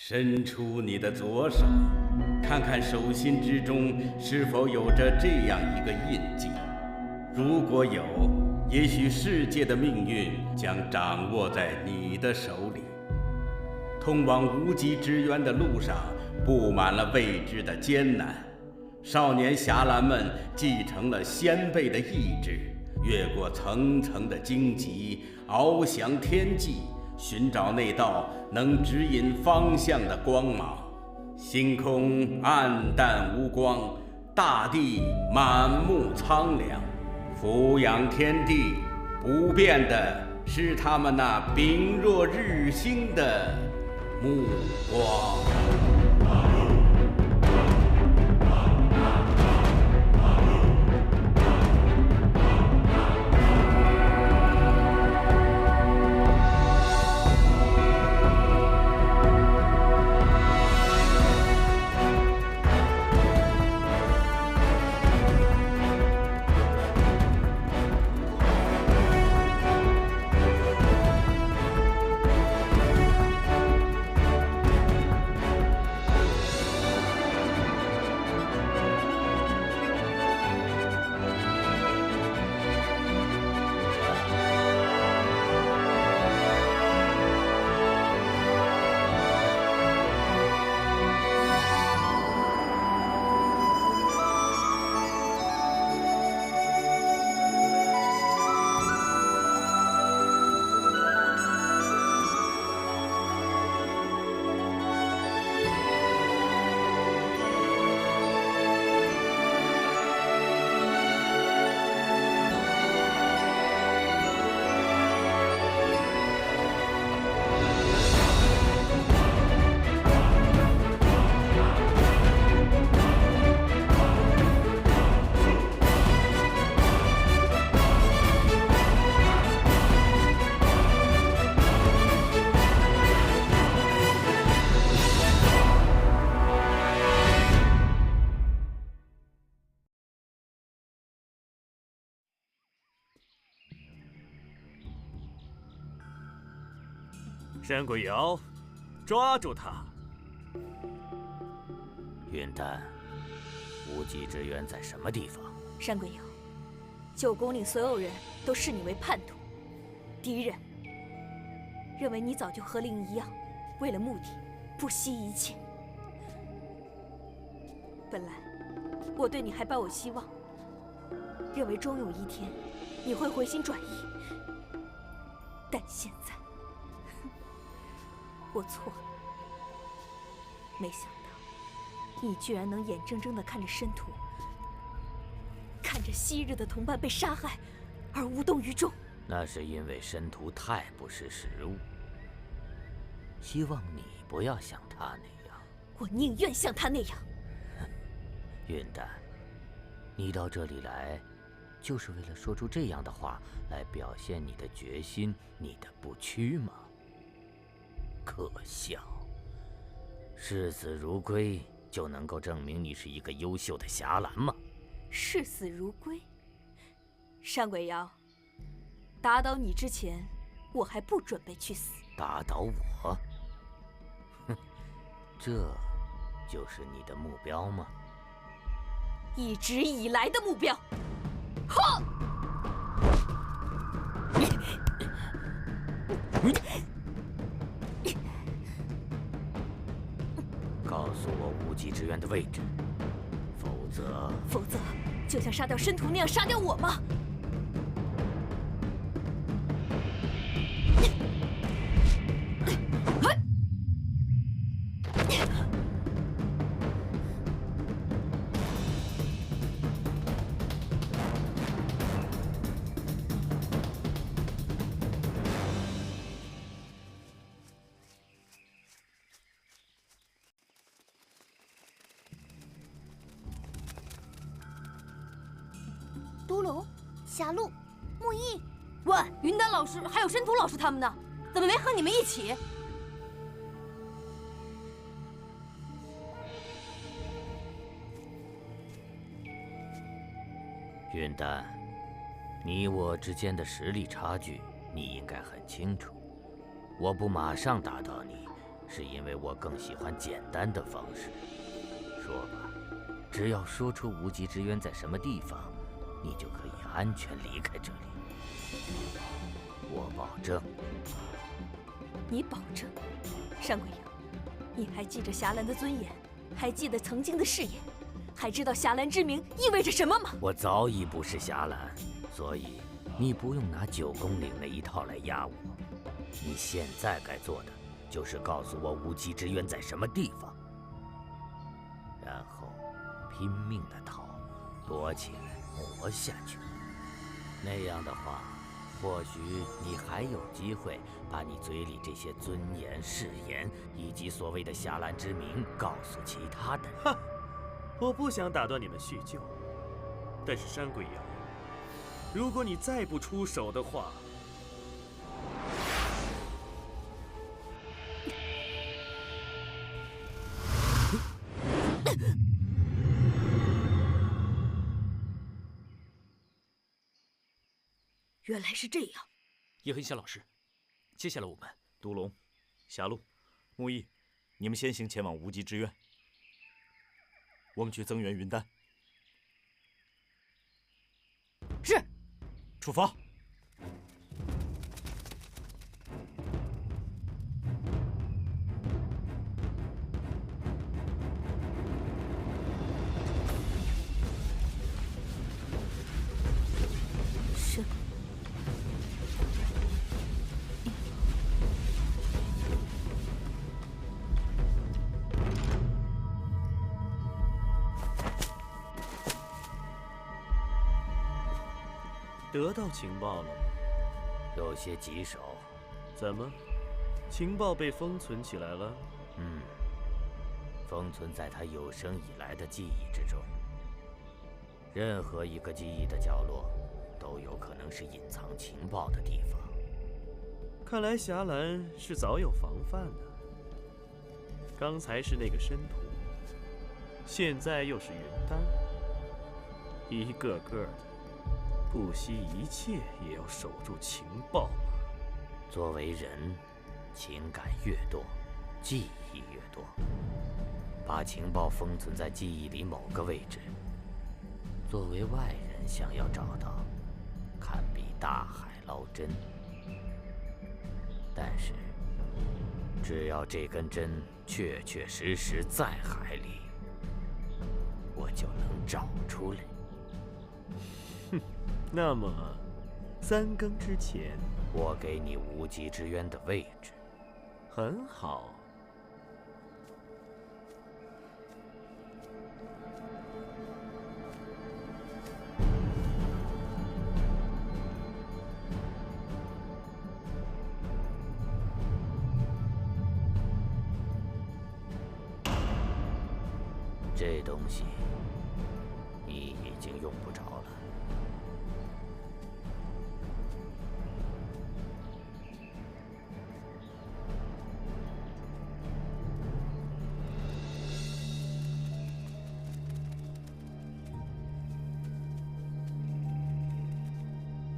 伸出你的左手，看看手心之中是否有着这样一个印记。如果有，也许世界的命运将掌握在你的手里。通往无极之渊的路上布满了未知的艰难，少年侠岚们继承了先辈的意志，越过层层的荆棘，翱翔天际，寻找那道能指引方向的光芒。星空暗淡无光，大地满目苍凉，俯仰天地，不变的是他们那秉若日星的目光。山鬼瑶，抓住他！云丹，无极之渊在什么地方？山鬼瑶，九宫里所有人都视你为叛徒、敌人，认为你早就和灵一样，为了目的不惜一切。本来我对你还抱有希望，认为终有一天你会回心转意，但现在我错了。没想到你居然能眼睁睁地看着申屠，看着昔日的同伴被杀害，而无动于衷。那是因为申屠太不识时务。希望你不要像他那样。我宁愿像他那样。云丹，你到这里来，就是为了说出这样的话来表现你的决心，你的不屈吗？可笑！视死如归就能够证明你是一个优秀的侠岚吗？视死如归。山鬼瑶，打倒你之前，我还不准备去死。打倒我？哼，这就是你的目标吗？一直以来的目标。哼！告诉我无极之渊的位置，否则就像杀掉申屠那样杀掉我吗？都龙、霞露、木易，喂，云丹老师还有申屠老师他们呢，怎么没和你们一起？云丹，你我之间的实力差距，你应该很清楚。我不马上打倒你，是因为我更喜欢简单的方式。说吧，只要说出无极之渊在什么地方，你就可以安全离开这里。我保证。你保证？山鬼阳，你还记着霞兰的尊严，还记得曾经的誓言，还知道霞兰之名意味着什么吗？我早已不是霞兰，所以你不用拿9公岭那一套来压我。你现在该做的就是告诉我无极之渊在什么地方，然后拼命的逃，躲起来，活下去。那样的话，或许你还有机会把你嘴里这些尊严、誓言以及所谓的霞兰之名告诉其他的人。哼，我不想打断你们叙旧，但是山鬼瑶，如果你再不出手的话，原来是这样。叶黑夏老师，接下来我们毒龙、霞路、木易，你们先行前往无极之渊，我们去增援云丹。是。出发。是。得到情报了吗？有些棘手。怎么，情报被封存起来了？封存在他有生以来的记忆之中。任何一个记忆的角落，都有可能是隐藏情报的地方。看来霞兰是早有防范的。刚才是那个申屠，现在又是云丹，一个个的不惜一切也要守住情报嘛。作为人，情感越多，记忆越多。把情报封存在记忆里某个位置，作为外人想要找到，堪比大海捞针。但是，只要这根针确确实实在海里，我就能找出来。哼，那么3更之前，我给你无极之渊的位置。很好。这东西你已经用不着了。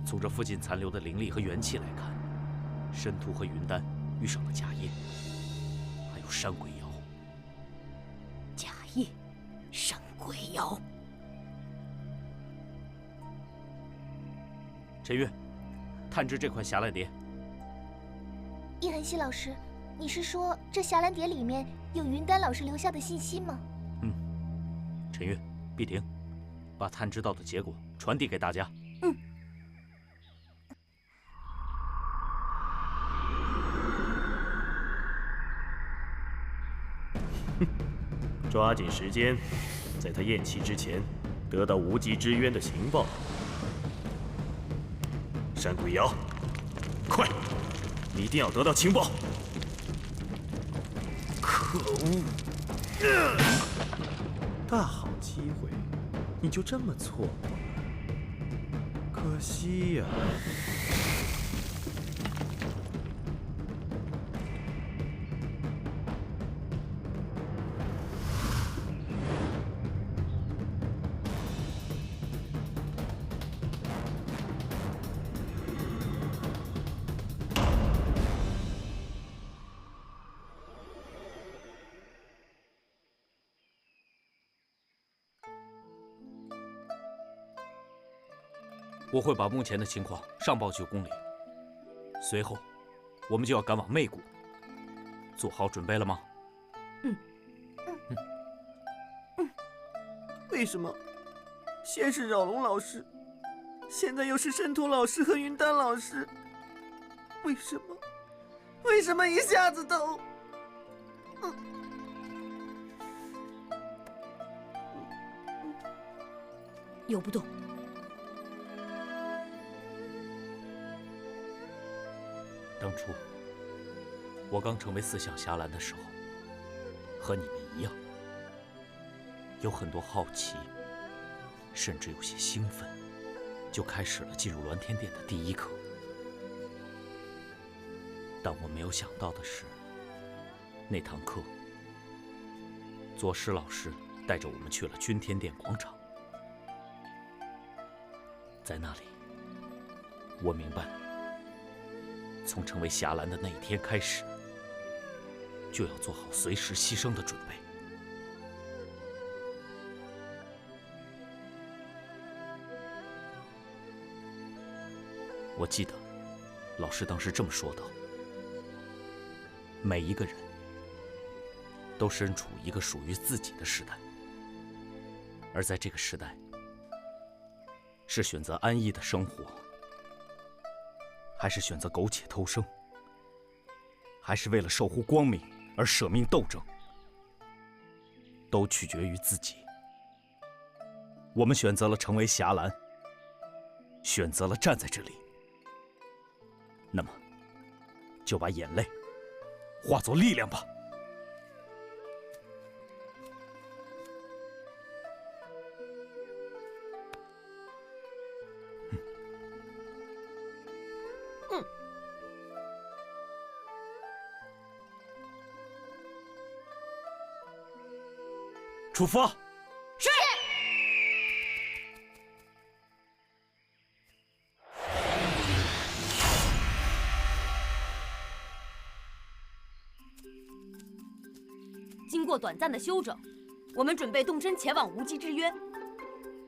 从这附近残留的灵力和元气来看，申屠和云丹遇上了贾叶，还有山鬼瑶。贾叶，山鬼瑶。陈月，探知这块霞兰蝶。叶痕熙老师，你是说这霞兰蝶里面有云丹老师留下的信息吗？陈月、碧婷，把探知到的结果传递给大家。抓紧时间，在他咽气之前，得到无极之渊的情报。山鬼瑶，快，一定要得到情报！可恶！大好机会，你就这么错过了，可惜呀。我会把目前的情况上报9公里。随后，我们就要赶往媚谷。做好准备了吗？为什么先是扰龙老师，现在又是申屠老师和云丹老师？为什么一下子都……游不动。当初我刚成为4象侠岚的时候，和你们一样，有很多好奇，甚至有些兴奋，就开始了进入鸾天殿的第一课。但我没有想到的是，那堂课，左师老师带着我们去了君天殿广场。在那里，我明白了，从成为侠岚的那一天开始，就要做好随时牺牲的准备。我记得老师当时这么说道：每一个人都身处一个属于自己的时代，而在这个时代，是选择安逸的生活，还是选择苟且偷生，还是为了守护光明而舍命斗争，都取决于自己。我们选择了成为侠岚，选择了站在这里，那么就把眼泪化作力量吧。出发！是。经过短暂的休整，我们准备动身前往无极之渊，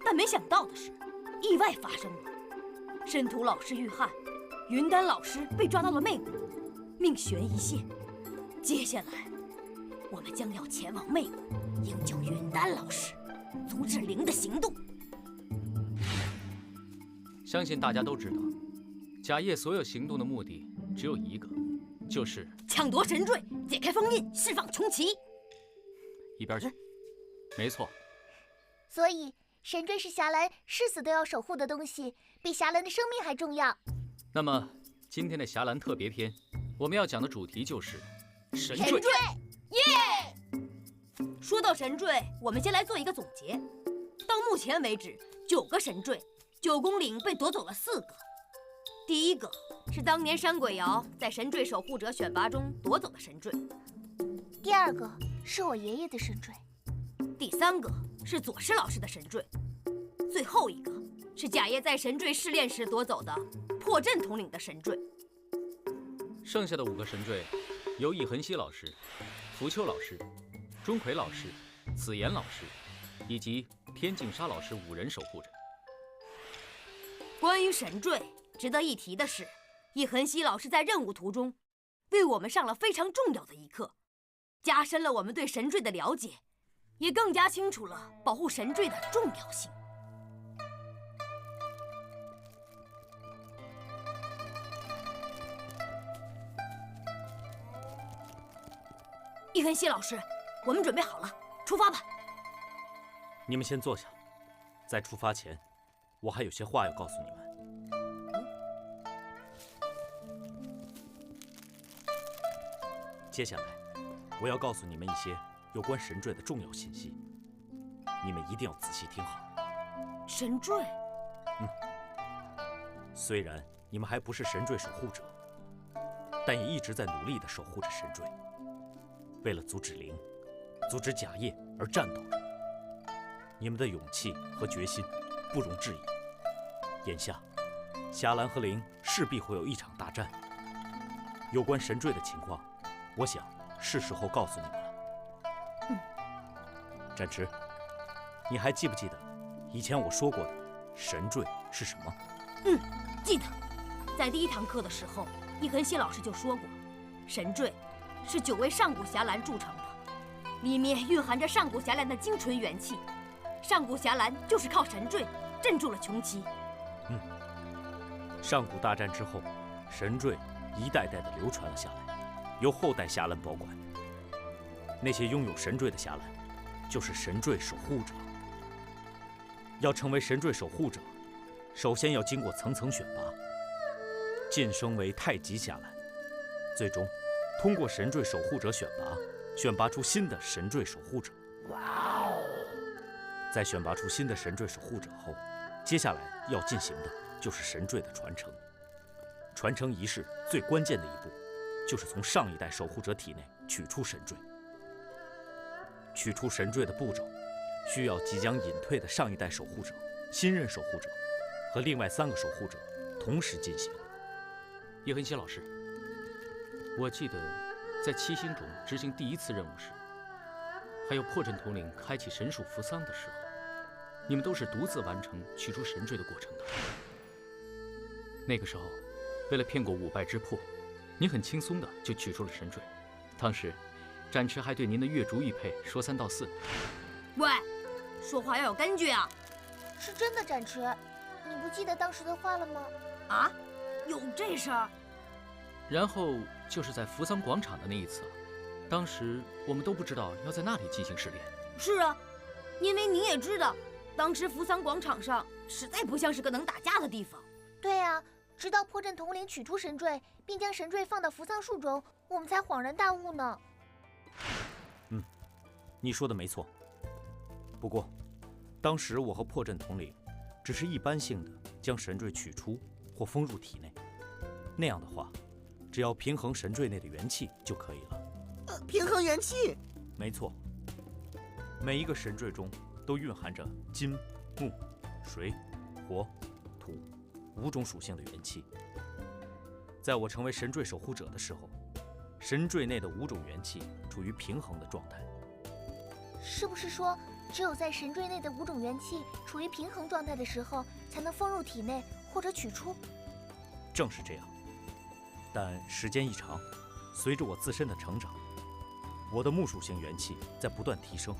但没想到的是，意外发生了。申屠老师遇害，云丹老师被抓到了媚谷，命悬一线。接下来，我们将要前往媚谷，营救云丹老师，阻止灵的行动。相信大家都知道，贾叶所有行动的目的只有一个，就是抢夺神坠，解开封印，释放穷奇。一边去。没错。所以神坠是侠岚誓死都要守护的东西，比侠岚的生命还重要。那么今天的侠岚特别篇，我们要讲的主题就是神坠。耶！说到神坠，我们先来做一个总结。到目前为止，9个神坠，9公岭被夺走了4个。第一个是当年山鬼瑶在神坠守护者选拔中夺走的神坠。第2个是我爷爷的神坠。第3个是左师老师的神坠。最后一个是贾叶在神坠试炼时夺走的破阵统领的神坠。剩下的5个神坠由易恒熙老师、浮丘老师、钟馗老师、紫妍老师以及天净沙老师5人守护着。关于神坠，值得一提的是，易恒熙老师在任务途中为我们上了非常重要的一课，加深了我们对神坠的了解，也更加清楚了保护神坠的重要性。易恒熙老师，我们准备好了，出发吧。你们先坐下，在出发前，我还有些话要告诉你们。接下来，我要告诉你们一些有关神坠的重要信息，你们一定要仔细听好。神坠？虽然你们还不是神坠守护者，但也一直在努力地守护着神坠，为了阻止灵、阻止贾叶而战斗着。你们的勇气和决心不容置疑。眼下，侠岚和灵势必会有一场大战。有关神坠的情况，我想是时候告诉你们了。展池，你还记不记得以前我说过的神坠是什么？记得，在第1堂课的时候，伊恒熙老师就说过，神坠是9位上古侠岚铸成的，里面蕴含着上古侠岚的精纯元气。上古侠岚就是靠神坠镇住了穷奇。上古大战之后，神坠一代代的流传了下来，由后代侠岚保管。那些拥有神坠的侠岚，就是神坠守护者。要成为神坠守护者，首先要经过层层选拔，晋升为太极侠岚，最终通过神坠守护者选拔出新的神坠守护者。在选拔出新的神坠守护者后，接下来要进行的就是神坠的传承。传承仪式最关键的一步，就是从上一代守护者体内取出神坠。取出神坠的步骤，需要即将隐退的上一代守护者、新任守护者和另外3个守护者同时进行。叶恒熙老师，我记得在7星中执行第1次任务时，还有破阵统领开启神属扶桑的时候，你们都是独自完成取出神坠的过程的。那个时候，为了骗过5败之破，您很轻松的就取出了神坠。当时，展池还对您的月竹玉佩说3道4。喂，说话要有根据啊！是真的，展池，你不记得当时的话了吗？啊，有这事儿？然后就是在扶桑广场的那一次，当时我们都不知道要在那里进行试炼。是啊，因为你也知道，当时扶桑广场上实在不像是个能打架的地方。对啊，直到破阵统领取出神坠，并将神坠放到扶桑树中，我们才恍然大悟呢。你说的没错。不过，当时我和破阵统领只是一般性的将神坠取出或封入体内，那样的话，只要平衡神坠内的元气就可以了。平衡元气？没错。每一个神坠中都蕴含着金、木、水、火、土5种属性的元气。在我成为神坠守护者的时候，神坠内的5种元气处于平衡的状态。是不是说，只有在神坠内的5种元气处于平衡状态的时候，才能封入体内或者取出？正是这样。但时间一长，随着我自身的成长，我的木属性元气在不断提升，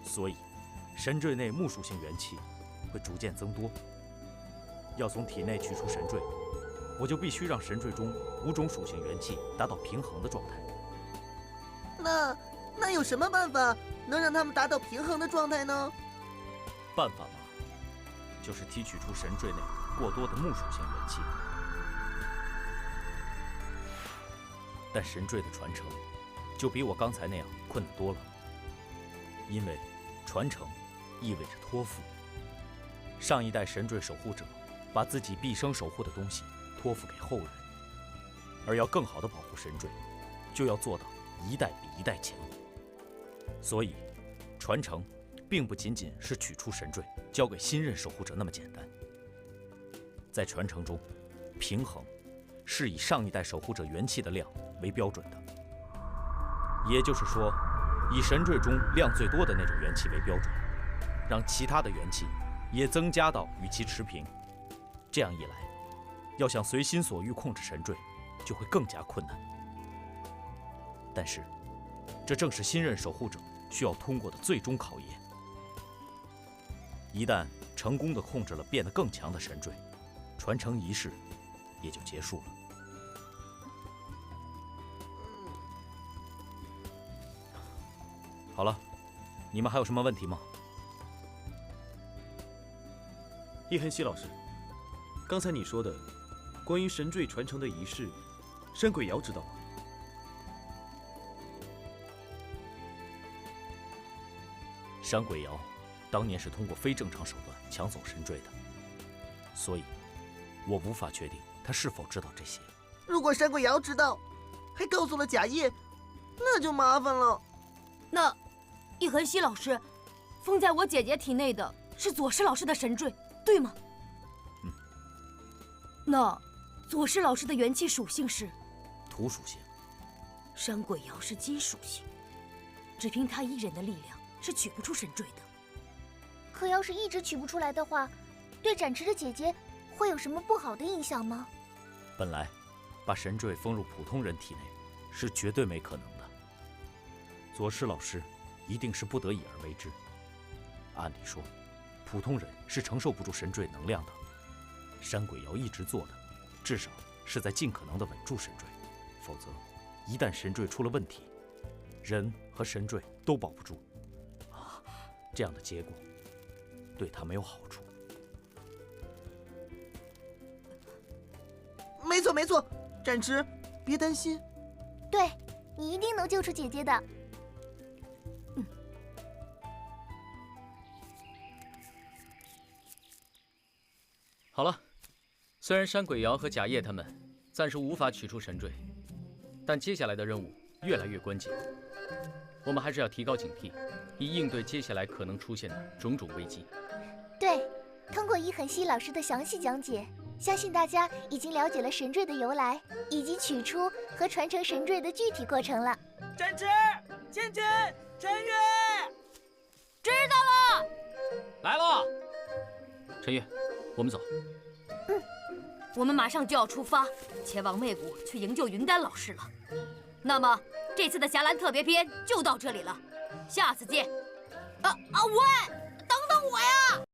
所以神坠内木属性元气会逐渐增多。要从体内取出神坠，我就必须让神坠中5种属性元气达到平衡的状态。那有什么办法能让他们达到平衡的状态呢？办法嘛，就是提取出神坠内过多的木属性元气。但神坠的传承就比我刚才那样困难多了，因为传承意味着托付。上一代神坠守护者把自己毕生守护的东西托付给后人，而要更好地保护神坠，就要做到一代比一代强。所以，传承并不仅仅是取出神坠交给新任守护者那么简单。在传承中，平衡是以上一代守护者元气的量为标准的，也就是说，以神坠中量最多的那种元气为标准，让其他的元气也增加到与其持平。这样一来，要想随心所欲控制神坠，就会更加困难。但是，这正是新任守护者需要通过的最终考验。一旦成功地控制了变得更强的神坠，传承仪式也就结束了。好了，你们还有什么问题吗？叶恒熙老师，刚才你说的关于神坠传承的仪式，山鬼瑶知道吗？山鬼瑶当年是通过非正常手段抢走神坠的，所以我无法确定他是否知道这些。如果山鬼瑶知道，还告诉了贾叶，那就麻烦了。那叶恒熙老师，封在我姐姐体内的是左师老师的神坠，对吗？那左师老师的元气属性是土属性，山鬼瑶是金属性，只凭他一人的力量是取不出神坠的。可要是一直取不出来的话，对展池的姐姐会有什么不好的影响吗？本来，把神坠封入普通人体内是绝对没可能的。左师老师一定是不得已而为之。按理说，普通人是承受不住神坠能量的。山鬼瑶一直做的，至少是在尽可能的稳住神坠，否则，一旦神坠出了问题，人和神坠都保不住。这样的结果，对他没有好处。没错没错，展池，别担心。对，你一定能救出姐姐的。好了，虽然山鬼瑶和贾叶他们暂时无法取出神坠，但接下来的任务越来越关键，我们还是要提高警惕，以应对接下来可能出现的种种危机。对，通过伊恒熙老师的详细讲解，相信大家已经了解了神坠的由来，以及取出和传承神坠的具体过程了。展池、芊芊、陈月，知道了。来了，陈月，我们走。我们马上就要出发，前往媚谷去营救云丹老师了。那么这次的霞岚特别篇就到这里了，下次见。喂，等等我呀！